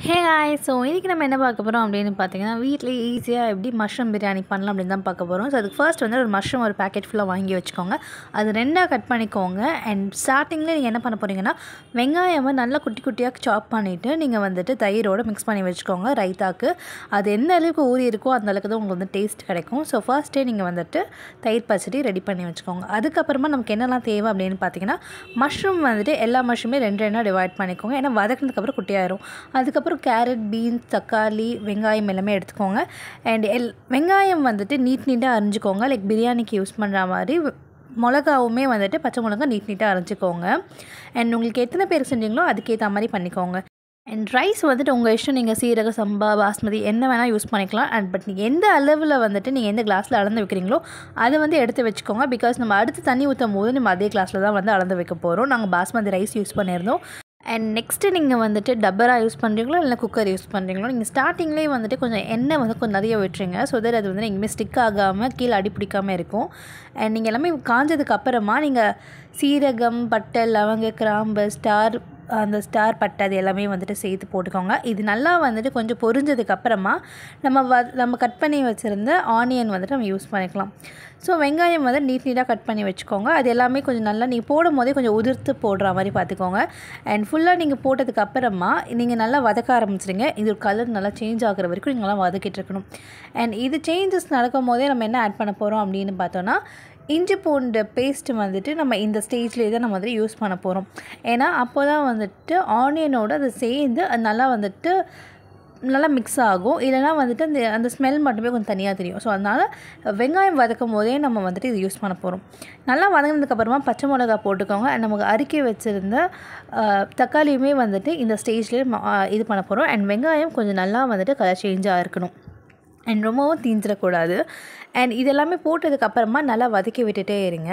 Hey hi so இன்றைக்கி நம்ம என்ன பார்க்க போகிறோம் அப்படின்னு பார்த்தீங்கன்னா வீட்டில் ஈஸியாக எப்படி மஷ்ரூம் பிரியாணி பண்ணலாம் அப்படின்னு தான் பார்க்க போகிறோம். ஸோ அதுக்கு ஃபர்ஸ்ட் வந்து ஒரு மஷ்ரூம் ஒரு பேக்கெட் ஃபுல்லாக வாங்கி வச்சுக்கோங்க. அது ரெண்டாக கட் பண்ணிக்கோங்க. அண்ட் ஸ்டார்டிங்கில் நீங்கள் என்ன பண்ண போகிறீங்கன்னா வெங்காயம் நல்லா குட்டி குட்டியாக சாப் பண்ணிவிட்டு நீங்கள் வந்துட்டு தயிரோடு மிக்ஸ் பண்ணி வச்சுக்கோங்க ரைத்தாக்கு. அது எந்த அளவுக்கு ஊறி இருக்கோ அந்த அளவுக்கு தான் உங்களுக்கு வந்து டேஸ்ட் கிடைக்கும். ஸோ ஃபர்ஸ்ட்டே நீங்கள் வந்துட்டு தயிர் பச்சடி ரெடி பண்ணி வச்சுக்கோங்க. அதுக்கப்புறமா நமக்கு என்னெல்லாம் தேவை அப்படின்னு பார்த்தீங்கன்னா மஷ்ரூம் வந்துட்டு எல்லா மஷ்ரூமே ரெண்டாக டிவைட் பண்ணிக்கோங்க. ஏன்னா வதக்கினதுக்கப்புறம் குட்டியாயிரும். அதுக்கப்புறம் கேரட், பீன்ஸ், தக்காளி, வெங்காயம் எல்லாமே எடுத்துக்கோங்க. அண்ட் வெங்காயம் வந்துட்டு நீட்டாக அரிஞ்சிக்கோங்க. லைக் பிரியாணிக்கு யூஸ் பண்ணுற மாதிரி மிளகாவுமே வந்துட்டு பச்சை மிளகா நீட்டாக அரைஞ்சிக்கோங்க. அண்ட் உங்களுக்கு எத்தனை பேர் செஞ்சீங்களோ அதுக்கேற்ற மாதிரி பண்ணிக்கோங்க. அண்ட் ரைஸ் வந்துட்டு உங்கள் இஷ்டம், நீங்கள் சீரக சம்பா, பாஸ்மதி என்ன வேணால் யூஸ் பண்ணிக்கலாம். அண்ட் பட் நீங்கள் எந்த அளவில் வந்துட்டு நீங்கள் எந்த கிளாஸில் அளந்து வைக்கிறீங்களோ அதை வந்து எடுத்து வச்சுக்கோங்க. பிகாஸ் நம்ம அடுத்து தண்ணி ஊற்றும் போது நம்ம அதே கிளாஸில் தான் வந்து அளந்து வைக்க போகிறோம். நாங்கள் பாஸ்மதி ரைஸ் யூஸ் பண்ணியிருந்தோம். அண்ட் நெக்ஸ்ட்டு நீங்கள் வந்துட்டு டப்பரா யூஸ் பண்ணுறீங்களோ இல்லை குக்கர் யூஸ் பண்ணுறீங்களோ நீங்கள் ஸ்டார்டிங்லேயே வந்துட்டு கொஞ்சம் எண்ணெய் வந்து கொஞ்சம் நிறைய விட்டுருங்க. ஸோ தட் அது வந்து எங்கேயுமே ஸ்டிக் ஆகாமல் கீழே அடி பிடிக்காமல் இருக்கும். அண்ட் நீங்கள் எல்லாமே காஞ்சதுக்கு அப்புறமா நீங்கள் சீரகம், பட்டை, லவங்க, கிராம்பு, அந்த ஸ்டார் பட்டை அது எல்லாமே வந்துட்டு சேர்த்து போட்டுக்கோங்க. இது நல்லா வந்துட்டு கொஞ்சம் பொரிஞ்சதுக்கப்புறமா நம்ம கட் பண்ணி வச்சுருந்த ஆனியன் வந்துட்டு நம்ம யூஸ் பண்ணிக்கலாம். ஸோ வெங்காயம் வந்து நீட்டாக கட் பண்ணி வச்சுக்கோங்க. அது எல்லாமே கொஞ்சம் நல்லா நீங்கள் போடும் போதே கொஞ்சம் உதிர்த்து போடுற மாதிரி பார்த்துக்கோங்க. அண்ட் ஃபுல்லாக நீங்கள் போட்டதுக்கப்புறமா நீங்கள் நல்லா வதக்க ஆரம்பிச்சிடுங்க. இது ஒரு கலர் நல்லா சேஞ்ச் ஆகிற வரைக்கும் நீங்கள் நல்லா வதக்கிட்டு இருக்கணும். அண்ட் இது சேஞ்சஸ் நடக்கும் போதே நம்ம என்ன ஆட் பண்ண போகிறோம் அப்படின்னு பார்த்தோன்னா இஞ்சி பூண்டு பேஸ்ட்டு வந்துட்டு நம்ம இந்த ஸ்டேஜ்லேயே தான் நம்ம வந்துட்டு யூஸ் பண்ண போகிறோம். ஏன்னா அப்போ தான் வந்துட்டு ஆனியனோடு அது சேர்ந்து அது நல்லா வந்துட்டு நல்லா மிக்ஸ் ஆகும். இல்லைனா வந்துட்டு அந்த ஸ்மெல் மட்டுமே கொஞ்சம் தனியாக தெரியும். ஸோ அதனால் வெங்காயம் வதக்கும் போதே நம்ம வந்துட்டு இது யூஸ் பண்ண போகிறோம். நல்லா வதங்கினதுக்கப்புறமா பச்சை மிளகா போட்டுக்கோங்க. நமக்கு அறுக்கி வச்சுருந்த தக்காளியுமே வந்துட்டு இந்த ஸ்டேஜ்லேயே இது பண்ண போகிறோம். அண்ட் வெங்காயம் கொஞ்சம் நல்லா வந்துட்டு கலர் சேஞ்சாக இருக்கணும். அண்ட் ரொம்பவும் தீஞ்சிடக்கூடாது. அண்ட் இதெல்லாமே போட்டதுக்கப்புறமா நல்லா வதக்கி விட்டுட்டே இருங்க.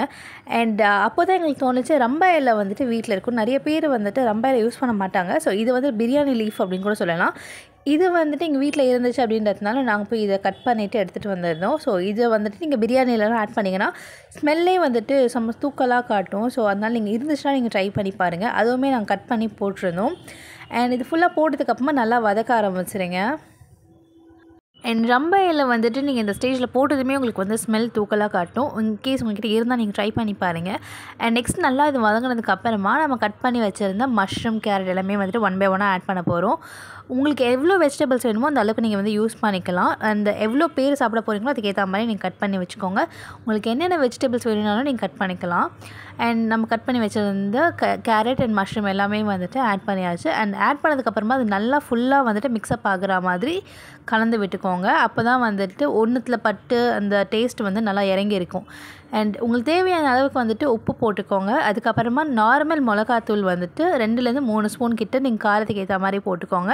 அண்ட் அப்போ தான் எங்களுக்கு தோணுச்சு ரம்ப இலை வந்துட்டு வீட்டில் இருக்கும். நிறைய பேர் வந்துட்டு ரம்ப இலை யூஸ் பண்ண மாட்டாங்க. ஸோ இது வந்து பிரியாணி லீஃப் அப்படின்னு கூட சொல்லலாம். இது வந்துட்டு எங்கள் வீட்டில் இருந்துச்சு அப்படின்றதுனால நாங்கள் போய் இதை கட் பண்ணிவிட்டு எடுத்துகிட்டு வந்திருந்தோம். ஸோ இதை வந்துட்டு நீங்கள் பிரியாணிலலாம் ஆட் பண்ணிங்கன்னா ஸ்மெல்லே வந்துட்டு செம்ம தூக்கலாக காட்டும். ஸோ அதனால் நீங்கள் இருந்துச்சுன்னா நீங்கள் ட்ரை பண்ணி பாருங்கள். அதுவுமே நாங்கள் கட் பண்ணி போட்டிருந்தோம். அண்ட் இது ஃபுல்லாக போட்டதுக்கப்புறமா நல்லா வதக்க ஆரம்பிச்சிருங்க. அண்ட் ரம்ப இலை வந்துட்டு நீங்கள் இந்த ஸ்டேஜில் போட்டதுமே உங்களுக்கு வந்து ஸ்மெல் தூக்கலாக காட்டும். இன்கேஸ் உங்கள்கிட்ட இருந்தால் நீங்கள் ட்ரை பண்ணி பாருங்கள். அண்ட் நெக்ஸ்ட் நல்லா இது வதங்கினதுக்கு அப்புறமா நம்ம கட் பண்ணி வச்சுருந்த மஷ்ரூம், கேரட் எல்லாமே வந்துட்டு ஒன் பை ஒன்னாக ஆட் பண்ண போகிறோம். உங்களுக்கு எவ்வளோ வெஜிடபிள்ஸ் வேணுமோ அந்த அளவுக்கு நீங்கள் வந்து யூஸ் பண்ணிக்கலாம். அந்த எவ்வளோ பேர் சாப்பிட போகிறீங்களோ அதுக்கேற்ற மாதிரி நீங்கள் கட் பண்ணி வச்சுக்கோங்க. உங்களுக்கு என்னென்ன வெஜிடபிள்ஸ் வேணும்னாலும் நீங்கள் கட் பண்ணிக்கலாம். அண்ட் நம்ம கட் பண்ணி வச்சுருந்த கேரட் அண்ட் மஷ்ரூம் எல்லாமே வந்துட்டு ஆட் பண்ணியாச்சு. அண்ட் ஆட் பண்ணதுக்கப்புறமா அது நல்லா ஃபுல்லாக வந்துட்டு மிக்ஸ்அப் ஆகுற மாதிரி கலந்து விட்டுக்கோங்க. அப்போ தான் வந்துட்டு ஒன்றுத்தில் பட்டு அந்த டேஸ்ட் வந்து நல்லா இறங்கி இருக்கும். அண்ட் உங்களுக்கு தேவையான அளவுக்கு வந்துட்டு உப்பு போட்டுக்கோங்க. அதுக்கப்புறமா நார்மல் மிளகாத்தூள் வந்துட்டு 2-3 ஸ்பூன் கிட்ட நீங்கள் காரத்துக்கு ஏற்ற மாதிரி போட்டுக்கோங்க.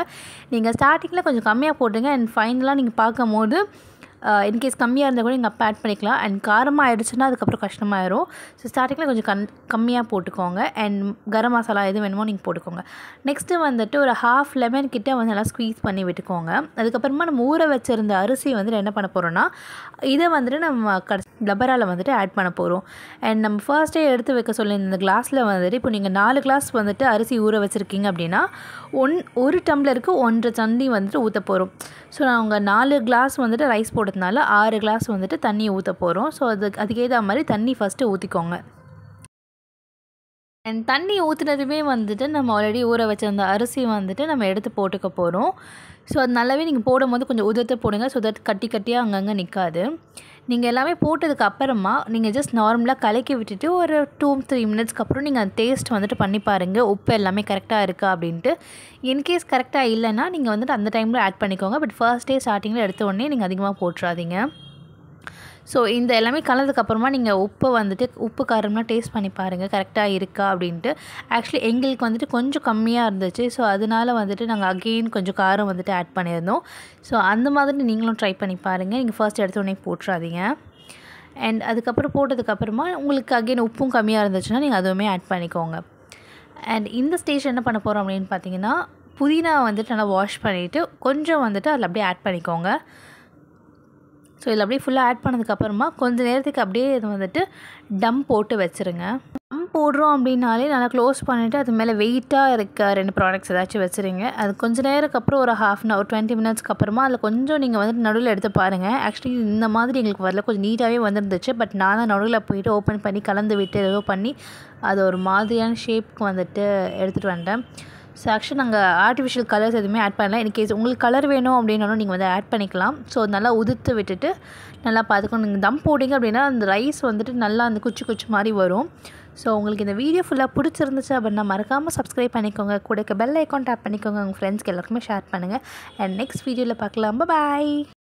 நீங்கள் ஸ்டார்டிங்கில் கொஞ்சம் கம்மியாக போட்டுங்க. அண்ட் ஃபைனலாக நீங்கள் பார்க்கும்போது இன்கேஸ் கம்மியாக இருந்தால் கூட நீங்கள் அப்போ ஆட் பண்ணிக்கலாம். அண்ட் காரமாக ஆகிடுச்சுன்னா அதுக்கப்புறம் கஷ்டமாயிரும். ஸோ ஸ்டார்டிங்கில் கொஞ்சம் கம்மியாக போட்டுக்கோங்க. அண்ட் கரம் மசாலா எது வேணுமோ நீங்கள் போட்டுக்கோங்க. நெக்ஸ்ட்டு வந்துட்டு ஒரு ½ லெமன் கிட்டே வந்து நல்லா ஸ்க்வீஸ் பண்ணி விட்டுக்கோங்க. அதுக்கப்புறமா நம்ம ஊற வச்சுருந்த அரிசி வந்துட்டு என்ன பண்ண போகிறோன்னா இதை வந்துட்டு நம்ம டபராவில் வந்துட்டு ஆட் பண்ண போகிறோம். அண்ட் நம்ம ஃபர்ஸ்ட்டே எடுத்து வைக்க சொல்லி இந்த கிளாஸில் வந்துட்டு இப்போ நீங்கள் 4 கிளாஸ் வந்துட்டு அரிசி ஊற வச்சுருக்கீங்க அப்படின்னா ஒரு டம்ளருக்கு 1.5 தண்ணி வந்துட்டு ஊற்ற போகிறோம். ஸோ நாங்கள் 4 கிளாஸ் வந்துட்டு ரைஸ் போட்டதுனால 6 கிளாஸ் வந்துட்டு தண்ணி ஊற்ற போகிறோம். ஸோ அதுக்கேற்ற மாதிரி தண்ணி ஃபஸ்ட்டு ஊற்றிக்கோங்க. அண்ட் தண்ணி ஊற்றுனதுமே வந்துட்டு நம்ம ஆல்ரெடி ஊற வச்சிருந்த அரிசி வந்துட்டு நம்ம எடுத்து போட்டுக்க போகிறோம். ஸோ அது நல்லாவே நீங்கள் போடும்போது கொஞ்சம் உதிர்த்து போடுங்க. ஸோ தட் கட்டியாக அங்கங்கே நிற்காது. நீங்கள் எல்லாமே போட்டதுக்கு அப்புறமா நீங்கள் ஜஸ்ட் நார்மலாக கலக்கி விட்டுட்டு ஒரு 2-3 மினிட்ஸ்க்கு அப்புறம் நீங்கள் அந்த டேஸ்ட் வந்துட்டு பண்ணி பாருங்கள். உப்பு எல்லாமே கரெக்டாக இருக்கா அப்படின்ட்டு. இன்கேஸ் கரெக்டாக இல்லைன்னா நீங்கள் வந்துட்டு அந்த டைமில் ஆட் பண்ணிக்கோங்க. பட் ஃபர்ஸ்ட் டே ஸ்டார்டிங்கில் எடுத்த உடனே நீங்கள் அதிகமாக போட்டுறாதீங்க. ஸோ இந்த எல்லாமே கலந்ததுக்கப்புறமா நீங்கள் உப்பு காரம்லாம் டேஸ்ட் பண்ணி பாருங்கள் கரெக்டாக இருக்கா அப்படின்ட்டு. ஆக்சுவலி எங்களுக்கு வந்துட்டு கொஞ்சம் கம்மியாக இருந்துச்சு. ஸோ அதனால் வந்துட்டு நாங்கள் அகெயின் கொஞ்சம் காரம் வந்துட்டு ஆட் பண்ணியிருந்தோம். ஸோ அந்த மாதிரி நீங்களும் ட்ரை பண்ணி பாருங்கள். நீங்கள் ஃபர்ஸ்ட் எடுத்த உடனே போட்டுறாதீங்க. அண்ட் அதுக்கப்புறம் போட்டதுக்கப்புறமா உங்களுக்கு அகெயின் உப்பும் கம்மியாக இருந்துச்சுன்னா நீங்கள் அதுவுமே ஆட் பண்ணிக்கோங்க. அண்ட் இந்த ஸ்டேஜ் என்ன பண்ண போகிறோம் அப்படின்னு பார்த்தீங்கன்னா புதினா வந்துட்டு நல்லா வாஷ் பண்ணிவிட்டு கொஞ்சம் வந்துட்டு அதில் அப்படியே ஆட் பண்ணிக்கோங்க. ஸோ இதில் அப்படியே ஃபுல்லாக ஆட் பண்ணதுக்கப்புறமா கொஞ்சம் நேரத்துக்கு அப்படியே இது வந்துட்டு டம் போட்டு வச்சுருங்க. டம் போடுறோம் அப்படின்னாலே நல்லா க்ளோஸ் பண்ணிவிட்டு அது மேலே வெயிட்டாக இருக்க 2 ப்ராடக்ட்ஸ் ஏதாச்சும் வச்சுருங்க. அது கொஞ்சம் நேரத்துக்கு அப்புறம் ஒரு 1/2 அன் ஹவர் 20 மினிட்ஸ்க்கு அப்புறமா அதில் கொஞ்சம் நீங்கள் வந்துட்டு நடுவில் எடுத்து பாருங்கள். ஆக்சுவலி இந்த மாதிரி எங்களுக்கு வரல, கொஞ்சம் நீட்டாகவே வந்துருந்துச்சு. பட் நான் தான் நடுவில் போயிட்டு ஓப்பன் பண்ணி கலந்து விட்டு ஏதோ பண்ணி அது ஒரு மாதிரியான ஷேப்க்கு வந்துட்டு எடுத்துகிட்டு வந்துட்டேன். ஸோ ஆக்சுவலி நாங்கள் ஆர்டிஃபிஷியல் கலர்ஸ் எதுவுமே ஆட் பண்ணல. இன்கேஸ் உங்களுக்கு கலர் வேணும் அப்படின்னாலும் நீங்கள் வந்து ஆட் பண்ணிக்கலாம். ஸோ நல்லா உதுத்து விட்டுட்டு நல்லா பார்த்துக்கணும். நீங்கள் தம் போட்டிங்க அப்படின்னா அந்த ரைஸ் வந்துட்டு நல்லா அந்த குச்சி மாதிரி வரும். ஸோ உங்களுக்கு இந்த வீடியோ ஃபுல்லாக பிடிச்சிருந்துச்சு அப்படின்னா மறக்காமல் சப்ஸ்கிரைப் பண்ணிக்கோங்க. கூட பெல் ஐக்கான் டேப் பண்ணிக்கோங்க. உங்கள் ஃப்ரெண்ட்ஸ்க்கு எல்லாருக்குமே ஷேர் பண்ணுங்கள். அண்ட் நெக்ஸ்ட் வீடியோவில் பார்க்கலாம். பாய்.